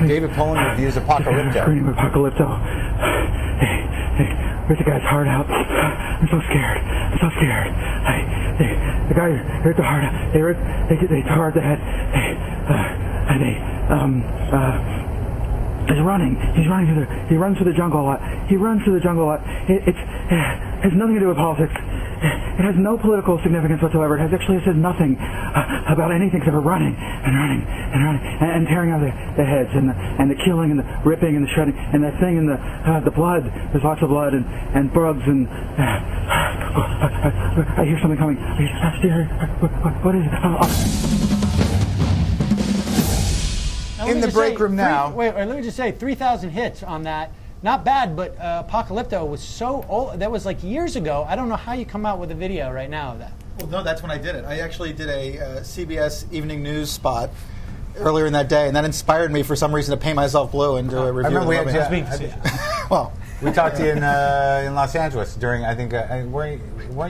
David Poland reviews Apocalypto. Screening Apocalypto. Hey, rip the guy's heart out. I'm so scared. Hey, the guy ripped the heart out. They tore out the head. He's running. He runs through the jungle a lot. It has nothing to do with politics. It has no political significance whatsoever. It says nothing about anything except for running and tearing out the heads and the killing and the ripping and the shredding and that thing and the blood. There's lots of blood and bugs and I hear something coming. What is it? In the break room now. Wait, let me just say, 3,000 hits on that. Not bad, but Apocalypto was so old. That was like years ago. I don't know how you come out with a video right now of that. Well, no, that's when I did it. I actually did a CBS Evening News spot earlier in that day, and that inspired me for some reason to paint myself blue and do a review. I remember well, we talked to you in Los Angeles during, I think, weren't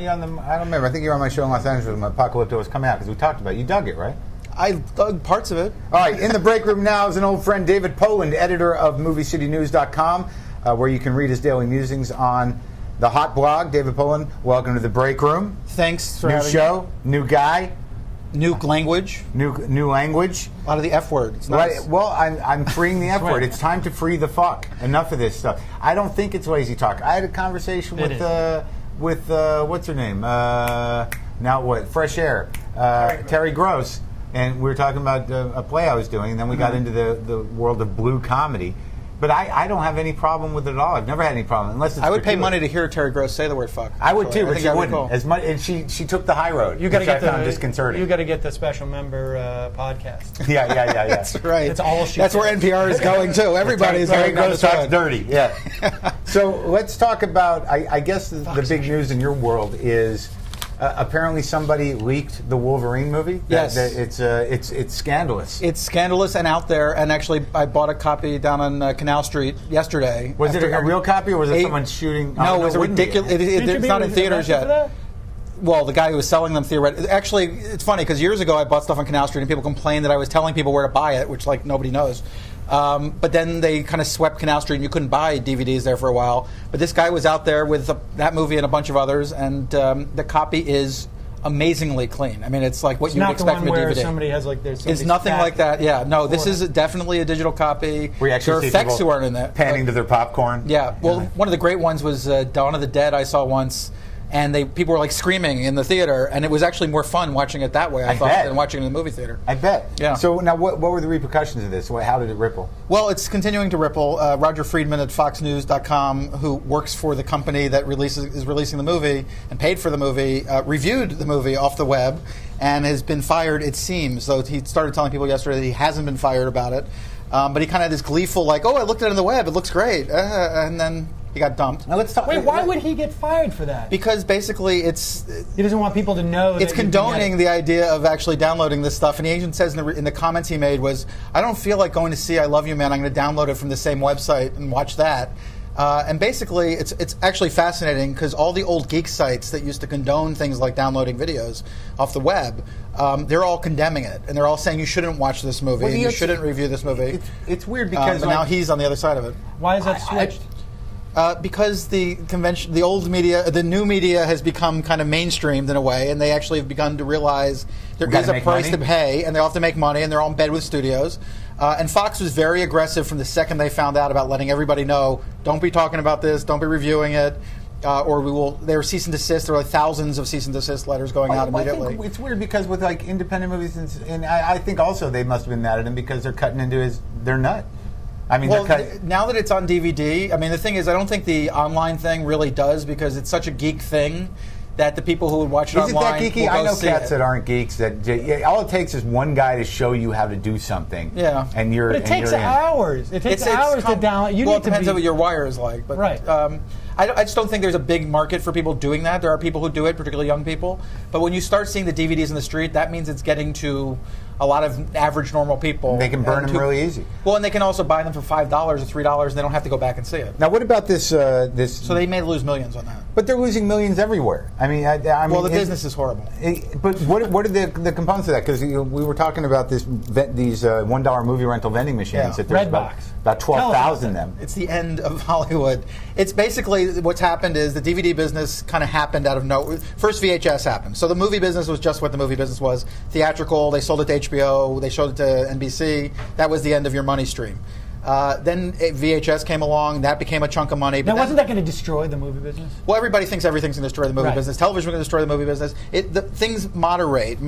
you on the, I don't remember. I think you were on my show in Los Angeles when Apocalypto was coming out, because we talked about it. You dug it, right? I dug parts of it. All right, in the break room now is an old friend, David Poland, editor of MovieCityNews.com, where you can read his daily musings on the hot blog. David Poland, welcome to the break room. Thanks for having me. New show, new guy. New language. New language. A lot of the F word. It's nice. Right. Well, I'm freeing the F word. It's time to free the fuck. Enough of this stuff. I don't think it's lazy talk. I had a conversation with what's her name? Now what? Fresh Air. Terry Gross. And we were talking about a play I was doing, and then we got into the world of blue comedy. But I don't have any problem with it at all. I've never had any problem, unless it's I would pay money to hear Terry Gross say the word fuck. I would too, but she wouldn't. Cool. As much, and she took the high road, you gotta which get I found disconcerting. You got to get the special member podcast. Yeah. That's right. That's all she That's where NPR is going too. Everybody is Terry going down Gross this talks road. dirty. Yeah. So let's talk about. I guess the big news in your world is. Apparently, somebody leaked the Wolverine movie. Yes, it's scandalous. It's scandalous and out there. And actually, I bought a copy down on Canal Street yesterday. Was it a real copy, or was it someone shooting? No, it was a ridiculous. It's not in theaters yet. Well, the guy who was selling them theoretically. Actually, it's funny because years ago I bought stuff on Canal Street and people complained that I was telling people where to buy it, which like nobody knows. But then they kind of swept Canal Street and you couldn't buy DVDs there for a while. But this guy was out there with that movie and a bunch of others, and the copy is amazingly clean. I mean, it's like what you'd expect from a DVD. Somebody has like it's nothing like that. Yeah, no, this is definitely a digital copy. We actually there are effects who aren't in that. Panning to their popcorn. Yeah, well, one of the great ones was Dawn of the Dead I saw once. And people were like screaming in the theater, and it was actually more fun watching it that way, I thought, than watching it in the movie theater. I bet. Yeah. So now, what were the repercussions of this? How did it ripple? Well, it's continuing to ripple. Roger Friedman at FoxNews.com, who works for the company that is releasing the movie and paid for the movie, reviewed the movie off the web and has been fired, it seems. So he started telling people yesterday that he hasn't been fired about it. But he kind of had this gleeful, like, oh, I looked at it on the web, it looks great. And then he got dumped. Now let's talk. Wait, why would he get fired for that? Because basically he doesn't want people to know. It's condoning the idea of actually downloading this stuff. And he even says in the comments he made was, I don't feel like going to see I Love You Man. I'm going to download it from the same website and watch that. And basically, it's actually fascinating because all the old geek sites that used to condone things like downloading videos off the web, they're all condemning it, and they're all saying you shouldn't watch this movie, and you shouldn't review this movie. It's weird because but now he's on the other side of it. Why is that switched? Because the convention, the old media, the new media has become kind of mainstreamed in a way, and they actually have begun to realize there is a price to pay, and they all have to make money, and they're all in bed with studios. And Fox was very aggressive from the second they found out about letting everybody know, don't be talking about this, don't be reviewing it, or we will. There were cease and desist. There were like thousands of cease and desist letters going out immediately. I think it's weird because with like independent movies, and I think also they must have been mad at him because they're cutting into their nut. I mean, now that it's on DVD, I mean, the thing is, I don't think the online thing really does because it's such a geek thing that the people who would watch it online Is it that geeky? I know cats that aren't geeks. That all it takes is one guy to show you how to do something. Yeah, and you're. But it takes hours. It takes hours to download. Well, it depends on what your wire is like. But, right. I just don't think there's a big market for people doing that. There are people who do it, particularly young people. But when you start seeing the DVDs in the street, that means it's getting to a lot of average normal people. They can burn them really easy. Well, and they can also buy them for $5 or $3, and they don't have to go back and see it. Now, what about this? So they may lose millions on that. But they're losing millions everywhere. I mean, well, the business is horrible. But what are the components of that? Because we were talking about these $1 movie rental vending machines. That there's about 12,000 of them. It's the end of Hollywood. It's basically what's happened is the DVD business kind of happened out of nowhere. First VHS happened. So the movie business was just what the movie business was. Theatrical, they sold it to HBO, they showed it to NBC. That was the end of your money stream. Then VHS came along. That became a chunk of money. Now, wasn't that going to destroy the movie business? Well, everybody thinks everything's going to destroy the movie business. Television is going to destroy the movie business. Things modulate.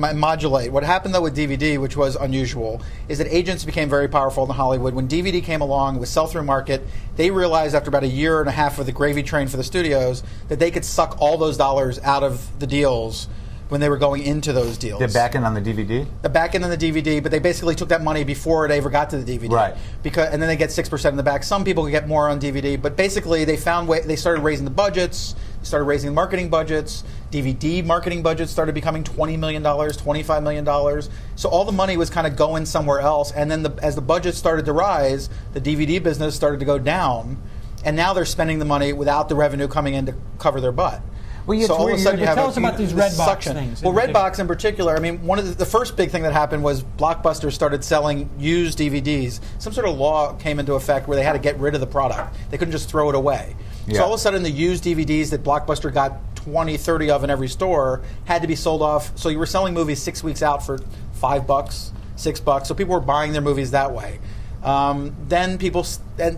What happened, though, with DVD, which was unusual, is that agents became very powerful in Hollywood. When DVD came along, it was sell-through market. They realized after about a year and a half of the gravy train for the studios that they could suck all those dollars out of the deals when they were going into those deals. The back end on the DVD? The back end on the DVD, but they basically took that money before it ever got to the DVD. Right. And then they get 6% in the back. Some people could get more on DVD, but basically they started raising the budgets, started raising the marketing budgets. DVD marketing budgets started becoming $20 million, $25 million. So all the money was kind of going somewhere else, and then as the budget started to rise, the DVD business started to go down, and now they're spending the money without the revenue coming in to cover their butt. Well, so all of a sudden you have tell us about these Redbox things. Well, Redbox in particular, I mean, one of the first big thing that happened was Blockbuster started selling used DVDs. Some sort of law came into effect where they had to get rid of the product. They couldn't just throw it away. Yeah. So all of a sudden the used DVDs that Blockbuster got 20, 30 of in every store had to be sold off. So you were selling movies 6 weeks out for $5, $6. So people were buying their movies that way. Then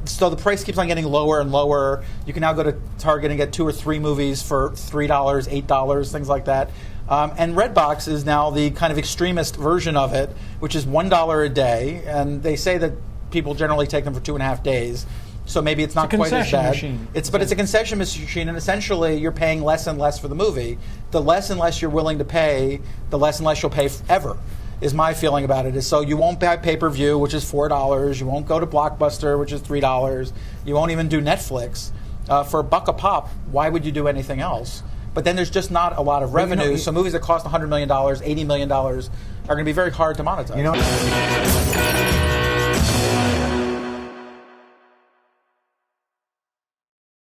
so the price keeps on getting lower and lower. You can now go to Target and get 2 or 3 movies for $3, $8, things like that. And Redbox is now the kind of extremist version of it, which is $1 a day. And they say that people generally take them for 2.5 days. So maybe it's not quite as bad. But it's a concession machine, and essentially you're paying less and less for the movie. The less and less you're willing to pay, the less and less you'll pay ever. Is my feeling about it. Is so you won't buy pay-per-view, which is $4. You won't go to Blockbuster, which is $3. You won't even do Netflix. For $1 a pop, why would you do anything else? But then there's just not a lot of revenue. So movies that cost $100 million, $80 million are going to be very hard to monetize.